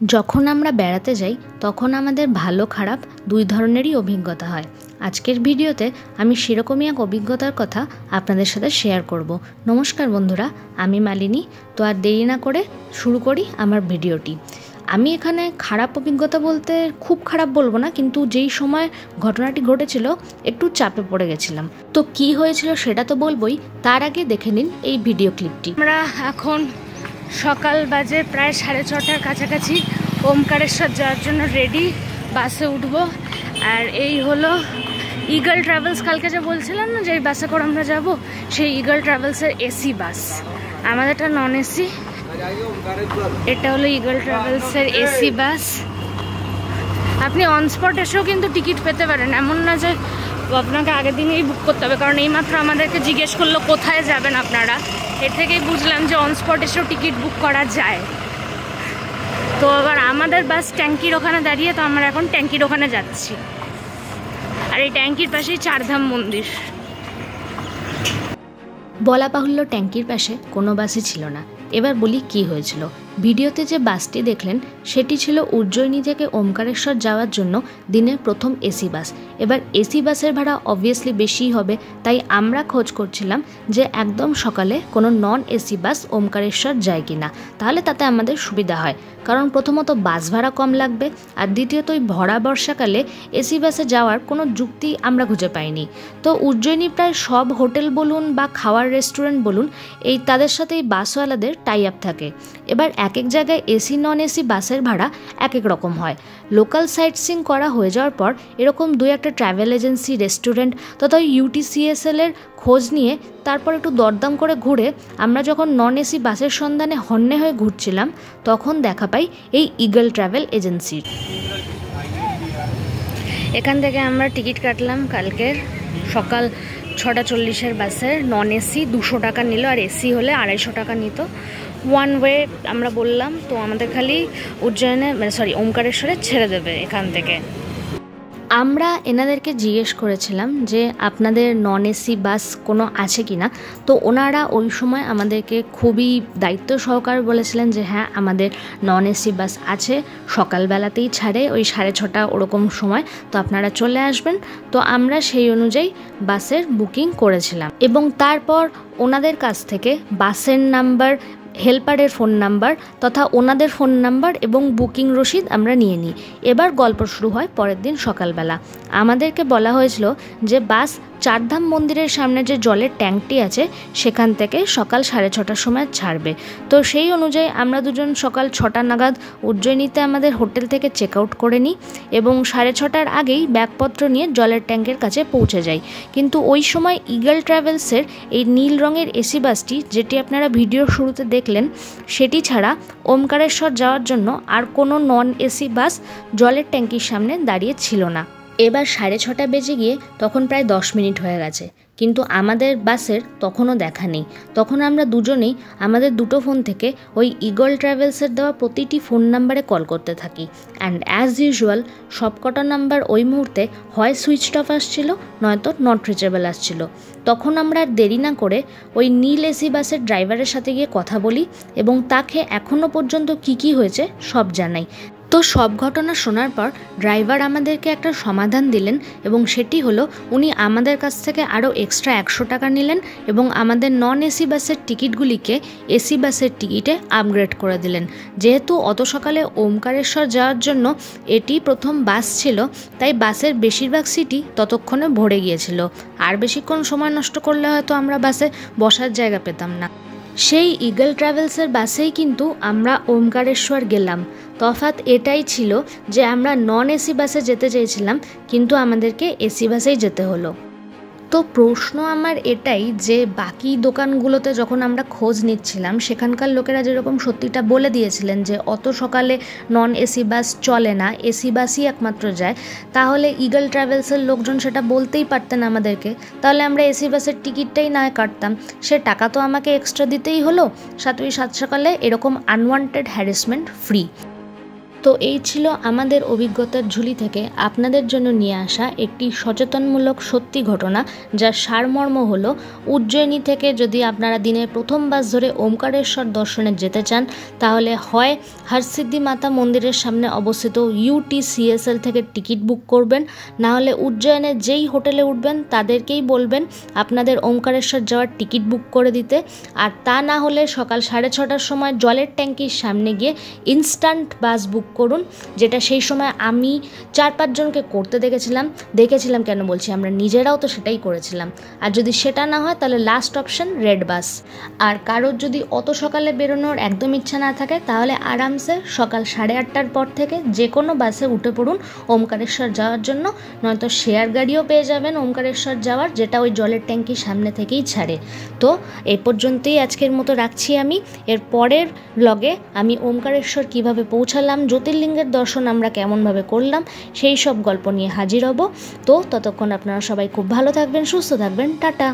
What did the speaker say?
যখন আমরা বেড়াতে যাই তখন আমাদের ভালো খারাপ দুই ধরনেরই অভিজ্ঞতা হয়। আজকের ভিডিওতে আমি সেরকমই এক অভিজ্ঞতার কথা আপনাদের সাথে শেয়ার করব। নমস্কার বন্ধুরা, আমি মালিনী। তো আর দেরি না করে শুরু করি আমার ভিডিওটি। আমি এখানে খারাপ অভিজ্ঞতা বলতে খুব খারাপ বলবো না, কিন্তু যেই সময় ঘটনাটি ঘটেছিল একটু চাপে পড়ে গেছিলাম। তো কি হয়েছিল সেটা তো বলবোই, তার আগে দেখে নিন এই ভিডিও ক্লিপটি। আমরা এখন সকাল বাজে প্রায় 6:30টার কাছাকাছি ওমকারেশ্বর যাওয়ার জন্য রেডি, বাসে উঠব। আর এই হলো ইগল ট্রাভেলস, কালকে যে বলছিলাম না যে এই বাসে করে আমরা যাব, সেই ইগল ট্রাভেলসের এসি বাস। আমাদেরটা নন এসি, এটা হলো ইগল ট্রাভেলসের এসি বাস। আপনি অন স্পট এসেও কিন্তু টিকিট পেতে পারেন, এমন না যে আপনাকে আগের দিনেই বুক করতে হবে। কারণ এইমাত্র আমাদেরকে জিজ্ঞেস করলো কোথায় যাবেন আপনারা, এর থেকেই বুঝলাম যে অন স্পট এসেও টিকিট বুক করা যায়। তো আবার আমাদের বাস ট্যাঙ্কির ওখানে দাঁড়িয়ে, তো আমরা এখন ট্যাঙ্কির ওখানে যাচ্ছি। আর এই ট্যাঙ্কির পাশেই চারধাম মন্দির। বলা বাহুল্য ট্যাঙ্কির পাশে কোনো বাসই ছিল না। এবার বলি কি হয়েছিল। ভিডিওতে যে বাসটি দেখলেন সেটি ছিল উজ্জয়িনী থেকে ওমকারেশ্বর যাওয়ার জন্য দিনের প্রথম এসি বাস। এবার এসি বাসের ভাড়া অবভিয়াসলি বেশিই হবে, তাই আমরা খোঁজ করছিলাম যে একদম সকালে কোনো নন এসি বাস ওমকারেশ্বর যায় কি না, তাহলে তাতে আমাদের সুবিধা হয়। কারণ প্রথমত বাস ভাড়া কম লাগবে, আর দ্বিতীয়ত ওই ভরা বর্ষাকালে এসি বাসে যাওয়ার কোনো যুক্তি আমরা খুঁজে পাইনি। তো উজ্জয়িনী প্রায় সব হোটেল বলুন বা খাওয়ার রেস্টুরেন্ট বলুন, এই তাদের সাথে এই বাসওয়ালাদের টাই আপ থাকে। এবার এক এক জায়গায় এসি নন এসি বাসের ভাড়া এক এক রকম হয়। লোকাল সাইট সিইং করা হয়ে যাওয়ার পর এরকম দুই একটা ট্রাভেল এজেন্সি, রেস্টুরেন্ট তথা UTCSL এর খোঁজ নিয়ে তারপর একটু দরদাম করে ঘুরে আমরা যখন নন এসি বাসের সন্ধানে হন্যে হয়ে ঘুরছিলাম, তখন দেখা পাই এই ইগল ট্রাভেল এজেন্সির। এখান থেকে আমরা টিকিট কাটলাম কালকের সকাল 6:40 বাসের। নন এসি 200 টাকা নিল, আর এসি হলে 250 টাকা নিত। ওয়ান ওয়ে আমরা বললাম, তো আমাদের খালি উজ্জয়নে ওমকারেশ্বরে ছেড়ে দেবে এখান থেকে। আমরা এনাদেরকে জিজ্ঞেস করেছিলাম যে আপনাদের নন এসি বাস কোনো আছে কি না। তো ওনারা ওই সময় আমাদেরকে খুবই দায়িত্ব সহকারে বলেছিলেন যে হ্যাঁ, আমাদের নন এসি বাস আছে, সকালবেলাতেই ছাড়ে ওই 6:30 ওরকম সময়, তো আপনারা চলে আসবেন। তো আমরা সেই অনুযায়ী বাসের বুকিং করেছিলাম এবং তারপর ওনাদের কাছ থেকে বাসের নাম্বার, হেল্পারের ফোন নাম্বার তথা ওনাদের ফোন নাম্বার এবং বুকিং রসিদ আমরা নিয়ে নিই। এবার গল্প শুরু হয় পরের দিন সকালবেলা। আমাদেরকে বলা হয়েছিল যে বাস চারধাম মন্দিরের সামনে যে জলের ট্যাঙ্কটি আছে সেখান থেকে সকাল 6:30টার সময় ছাড়বে। তো সেই অনুযায়ী আমরা দুজন সকাল 6টা নাগাদ উজ্জয়িনীতে আমাদের হোটেল থেকে চেক আউট করে নিই এবং 6:30টার আগেই ব্যাগপত্র নিয়ে জলের ট্যাঙ্কের কাছে পৌঁছে যাই। কিন্তু ওই সময় ইগল ট্রাভেলসের এই নীল রঙের এসি বাসটি, যেটি আপনারা ভিডিওর শুরুতে দেখলেন, সেটি ছাড়া ওমকারেশ্বর যাওয়ার জন্য আর কোনো নন এসি বাস জলের ট্যাঙ্কির সামনে দাঁড়িয়ে ছিল না। এবার 6:30 বেজে গিয়ে তখন প্রায় 10 মিনিট হয়ে গেছে, কিন্তু আমাদের বাসের তখনও দেখা নেই। তখন আমরা দুজনেই আমাদের দুটো ফোন থেকে ওই ইগল ট্রাভেলসের দেওয়া প্রতিটি ফোন নাম্বারে কল করতে থাকি। অ্যান্ড অ্যাজ ইউজুয়াল সবকটা নাম্বার ওই মুহূর্তে হয় সুইচড অফ আসছিল, নয়তো নট রিচেবল আসছিল। তখন আমরা আর দেরি না করে ওই নীল এসি বাসের ড্রাইভারের সাথে গিয়ে কথা বলি এবং তাকে এখনও পর্যন্ত কী হয়েছে সব জানাই। তো সব ঘটনা শোনার পর ড্রাইভার আমাদেরকে একটা সমাধান দিলেন এবং সেটি হলো উনি আমাদের কাছ থেকে আরও এক্সট্রা 100 টাকা নিলেন এবং আমাদের নন এসি বাসের টিকিটগুলিকে এসি বাসের টিকিটে আপগ্রেড করে দিলেন। যেহেতু অত সকালে ওমকারেশ্বর যাওয়ার জন্য এটি প্রথম বাস ছিল, তাই বাসের বেশিরভাগ সিটই ততক্ষণে ভরে গিয়েছিল। আর বেশিক্ষণ সময় নষ্ট করলে হয়তো আমরা বাসে বসার জায়গা পেতাম না। সেই ইগল ট্রাভেলসের বাসেই কিন্তু আমরা ওমকারেশ্বর গেলাম। তফাৎ এটাই ছিল যে আমরা নন এসি বাসে যেতে চেয়েছিলাম, কিন্তু আমাদেরকে এসি বাসেই যেতে হলো। তো প্রশ্ন আমার এটাই যে বাকি দোকানগুলোতে যখন আমরা খোঁজ নিচ্ছিলাম, সেখানকার লোকেরা যেরকম সত্যিটা বলে দিয়েছিলেন যে অত সকালে নন এসি বাস চলে না, এসি বাসই একমাত্র যায়, তাহলে ইগল ট্রাভেলসের লোকজন সেটা বলতেই পারতেন আমাদেরকে, তাহলে আমরা এসি বাসের টিকিটটাই না কাটতাম। সে টাকা তো আমাকে এক্সট্রা দিতেই হলো, সাথে ওই 7 সকালে এরকম আনওয়ান্টেড হ্যারাসমেন্ট ফ্রি। তো তো এই ছিল আমাদের অভিজ্ঞতার ঝুলি থেকে আপনাদের জন্য নিয়ে আসা একটি সচেতনমূলক সত্যি ঘটনা, যার সারমর্ম হলো উজ্জয়িনী থেকে যদি আপনারা দিনের প্রথম বাস ধরে ওমকারেশ্বর দর্শনে যেতে চান, তাহলে হয় হরসিদ্ধি মাতা মন্দিরের সামনে অবস্থিত UTCSL থেকে টিকিট বুক করবেন, না হলে উজ্জয়নে যেই হোটেলে উঠবেন তাদেরকেই বলবেন আপনাদের ওমকারেশ্বর যাওয়ার টিকিট বুক করে দিতে। আর তা না হলে সকাল 6:30টার সময় জলের ট্যাঙ্কির সামনে গিয়ে ইনস্ট্যান্ট বাস বুক করুন, যেটা সেই সময় আমি 4-5 জনকে করতে দেখেছিলাম কেন বলছি, আমরা নিজেরাও তো সেটাই করেছিলাম। আর যদি সেটা না হয় তাহলে লাস্ট অপশন রেড বাস। আর কারোর যদি অত সকালে বেরোনোর একদম ইচ্ছা না থাকে, তাহলে আরামসে সকাল 8:30টার পর থেকে যে কোনো বাসে উঠে পড়ুন ওমকারেশ্বর যাওয়ার জন্য, নয়তো শেয়ার গাড়িও পেয়ে যাবেন ওমকারেশ্বর যাওয়ার, যেটা ওই জলের ট্যাঙ্কির সামনে থেকেই ছাড়ে। তো এই পর্যন্তই আজকের মতো রাখছি আমি। এর পরের ব্লগে আমি ওমকারেশ্বর কিভাবে পৌঁছালাম, জ্যোতির্লিঙ্গের দর্শন আমরা কেমনভাবে করলাম, সেই সব গল্প নিয়ে হাজির হব। তো ততক্ষণ আপনারা সবাই খুব ভালো থাকবেন, সুস্থ থাকবেন, টাটা।